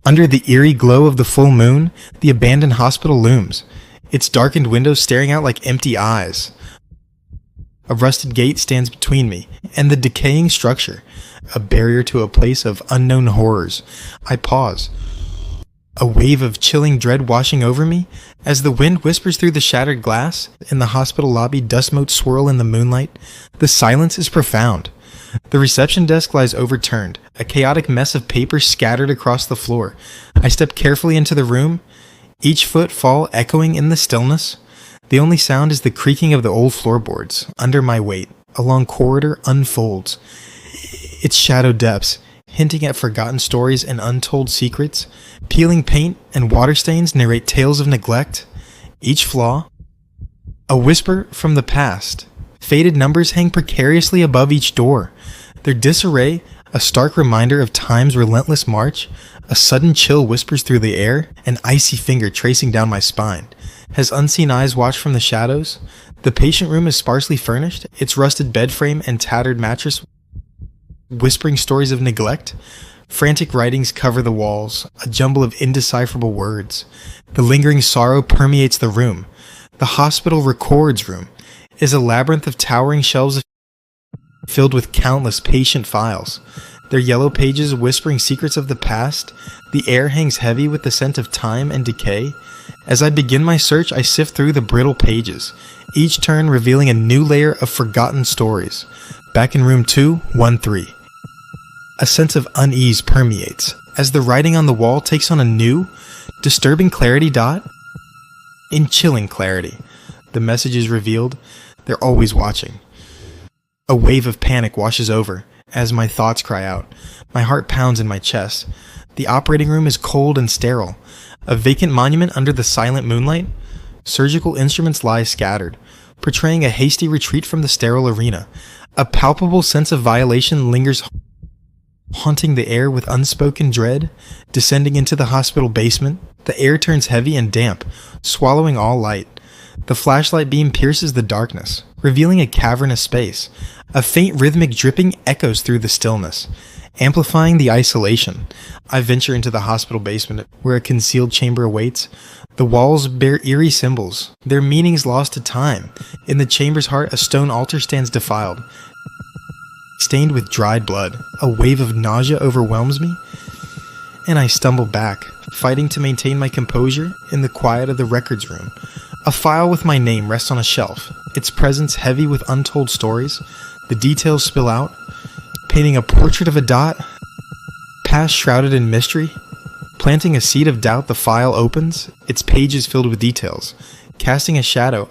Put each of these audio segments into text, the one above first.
Under the eerie glow of the full moon, the abandoned hospital looms, its darkened windows staring out like empty eyes. A rusted gate stands between me and the decaying structure, a barrier to a place of unknown horrors. I pause, a wave of chilling dread washing over me. As the wind whispers through the shattered glass, in the hospital lobby dust motes swirl in the moonlight. The silence is profound. The reception desk lies overturned, a chaotic mess of paper scattered across the floor. I step carefully into the room, each footfall echoing in the stillness. The only sound is the creaking of the old floorboards. Under my weight, a long corridor unfolds, its shadow depths hinting at forgotten stories and untold secrets. Peeling paint and water stains narrate tales of neglect. Each flaw, a whisper from the past. Faded numbers hang precariously above each door, their disarray a stark reminder of time's relentless march. A sudden chill whispers through the air, an icy finger tracing down my spine. Has unseen eyes watched from the shadows? The patient room is sparsely furnished, its rusted bed frame and tattered mattress whispering stories of neglect. Frantic writings cover the walls, a jumble of indecipherable words. The lingering sorrow permeates the room. The hospital records room is a labyrinth of towering shelves filled with countless patient files, their yellow pages whispering secrets of the past. The air hangs heavy with the scent of time and decay. As I begin my search, I sift through the brittle pages, each turn revealing a new layer of forgotten stories. Back in room 213, a sense of unease permeates as the writing on the wall takes on a new, disturbing clarity. In chilling clarity, the message is revealed. They're always watching. A wave of panic washes over as my thoughts cry out. My heart pounds in my chest. The operating room is cold and sterile, a vacant monument under the silent moonlight. Surgical instruments lie scattered, portraying a hasty retreat from the sterile arena. A palpable sense of violation lingers, haunting the air with unspoken dread. Descending into the hospital basement, the air turns heavy and damp, swallowing all light. The flashlight beam pierces the darkness, revealing a cavernous space. A faint rhythmic dripping echoes through the stillness, amplifying the isolation. I venture into the hospital basement, where a concealed chamber awaits. The walls bear eerie symbols, their meanings lost to time. In the chamber's heart, a stone altar stands defiled, stained with dried blood. A wave of nausea overwhelms me, and I stumble back, fighting to maintain my composure in the quiet of the records room. A file with my name rests on a shelf, its presence heavy with untold stories. The details spill out, painting a portrait of a past shrouded in mystery. Planting a seed of doubt, the file opens, its pages filled with details, casting a shadow,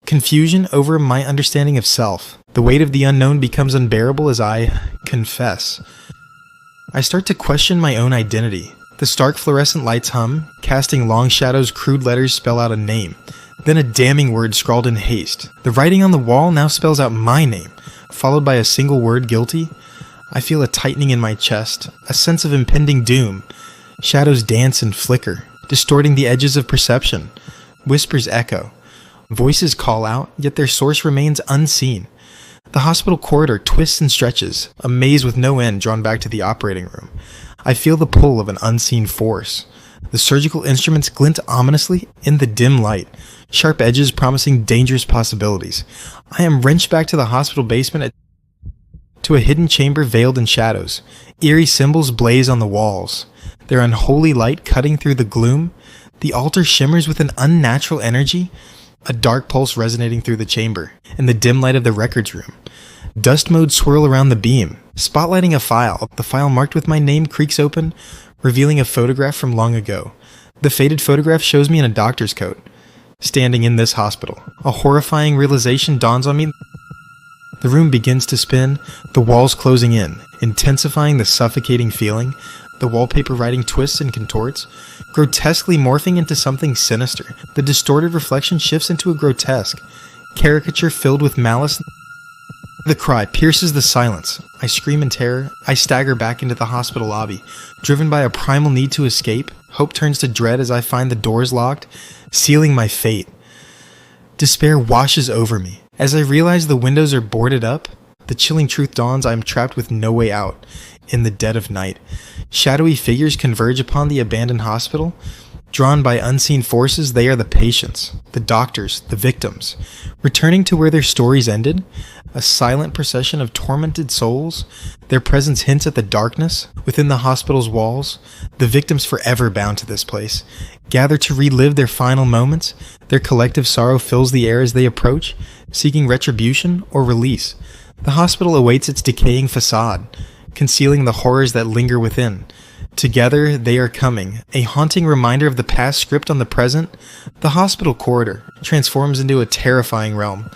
confusion over my understanding of self. The weight of the unknown becomes unbearable as I confess. I start to question my own identity. The stark fluorescent lights hum, casting long shadows. Crude letters spell out a name, then a damning word scrawled in haste. The writing on the wall now spells out my name, followed by a single word, guilty. I feel a tightening in my chest, a sense of impending doom. Shadows dance and flicker, distorting the edges of perception. Whispers echo. Voices call out, yet their source remains unseen. The hospital corridor twists and stretches, a maze with no end drawn back to the operating room. I feel the pull of an unseen force. The surgical instruments glint ominously in the dim light, sharp edges promising dangerous possibilities. I am wrenched back to the hospital basement, to a hidden chamber veiled in shadows. Eerie symbols blaze on the walls, their unholy light cutting through the gloom. The altar shimmers with an unnatural energy, a dark pulse resonating through the chamber. In the dim light of the records room, dust motes swirl around the beam, spotlighting a file. The file marked with my name creaks open, revealing a photograph from long ago. The faded photograph shows me in a doctor's coat, standing in this hospital. A horrifying realization dawns on me. The room begins to spin, the walls closing in, intensifying the suffocating feeling. The wallpaper writing twists and contorts, grotesquely morphing into something sinister. The distorted reflection shifts into a grotesque caricature filled with malice. The cry pierces the silence. I scream in terror. I stagger back into the hospital lobby, driven by a primal need to escape. Hope turns to dread as I find the doors locked, sealing my fate. Despair washes over me as I realize the windows are boarded up. The chilling truth dawns. I am trapped with no way out in the dead of night. Shadowy figures converge upon the abandoned hospital. Drawn by unseen forces, they are the patients, the doctors, the victims. Returning to where their stories ended, a silent procession of tormented souls. Their presence hints at the darkness within the hospital's walls. The victims, forever bound to this place, gather to relive their final moments. Their collective sorrow fills the air as they approach, seeking retribution or release. The hospital awaits its decaying facade, concealing the horrors that linger within. Together they are coming, a haunting reminder of the past script on the present. The hospital corridor transforms into a terrifying realm,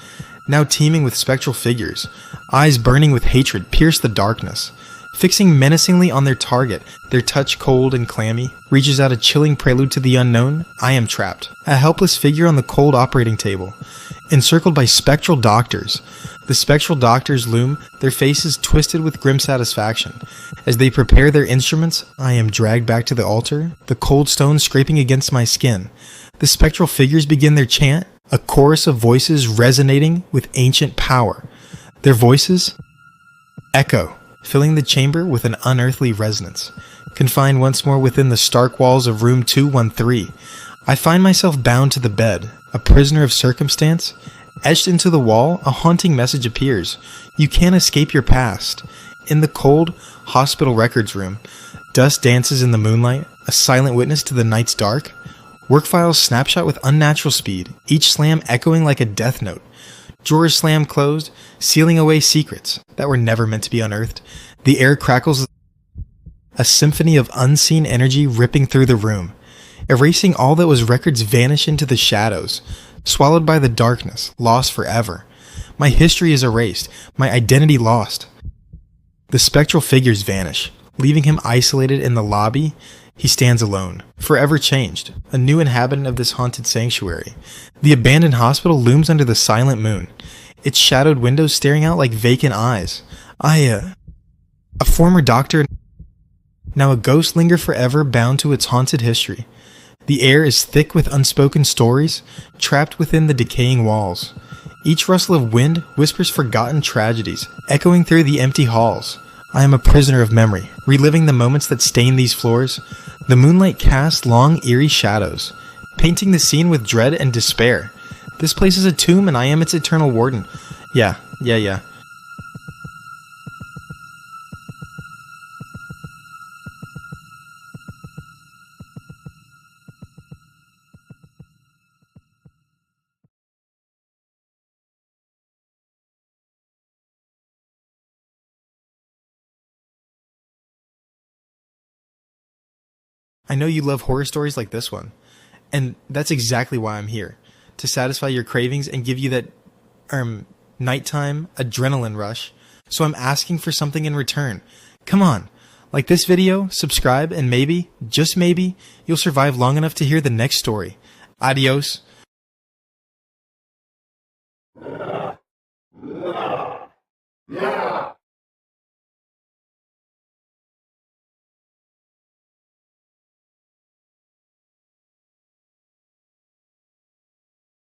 now teeming with spectral figures. Eyes burning with hatred pierce the darkness. Fixing menacingly on their target, their touch cold and clammy, reaches out a chilling prelude to the unknown. I am trapped, a helpless figure on the cold operating table, encircled by spectral doctors. The spectral doctors loom, their faces twisted with grim satisfaction. As they prepare their instruments, I am dragged back to the altar, the cold stone scraping against my skin. The spectral figures begin their chant, a chorus of voices resonating with ancient power. Their voices echo, filling the chamber with an unearthly resonance. Confined once more within the stark walls of room 213, I find myself bound to the bed, a prisoner of circumstance. Etched into the wall, a haunting message appears. You can't escape your past. In the cold hospital records room, dust dances in the moonlight, a silent witness to the night's dark. Work files snapshot with unnatural speed, each slam echoing like a death note. Drawers slam closed, sealing away secrets that were never meant to be unearthed. The air crackles, a symphony of unseen energy ripping through the room. Erasing all that was records vanish into the shadows, swallowed by the darkness, lost forever. My history is erased, my identity lost. The spectral figures vanish, leaving him isolated in the lobby. He stands alone, forever changed, a new inhabitant of this haunted sanctuary. The abandoned hospital looms under the silent moon, its shadowed windows staring out like vacant eyes. A former doctor, now a ghost, linger forever bound to its haunted history. The air is thick with unspoken stories, trapped within the decaying walls. Each rustle of wind whispers forgotten tragedies, echoing through the empty halls. I am a prisoner of memory, reliving the moments that stain these floors. The moonlight casts long, eerie shadows, painting the scene with dread and despair. This place is a tomb and I am its eternal warden. Yeah. I know you love horror stories like this one, and that's exactly why I'm here, to satisfy your cravings and give you that nighttime adrenaline rush. So I'm asking for something in return. Come on, like this video, subscribe, and maybe, just maybe, you'll survive long enough to hear the next story. Adios. Yeah.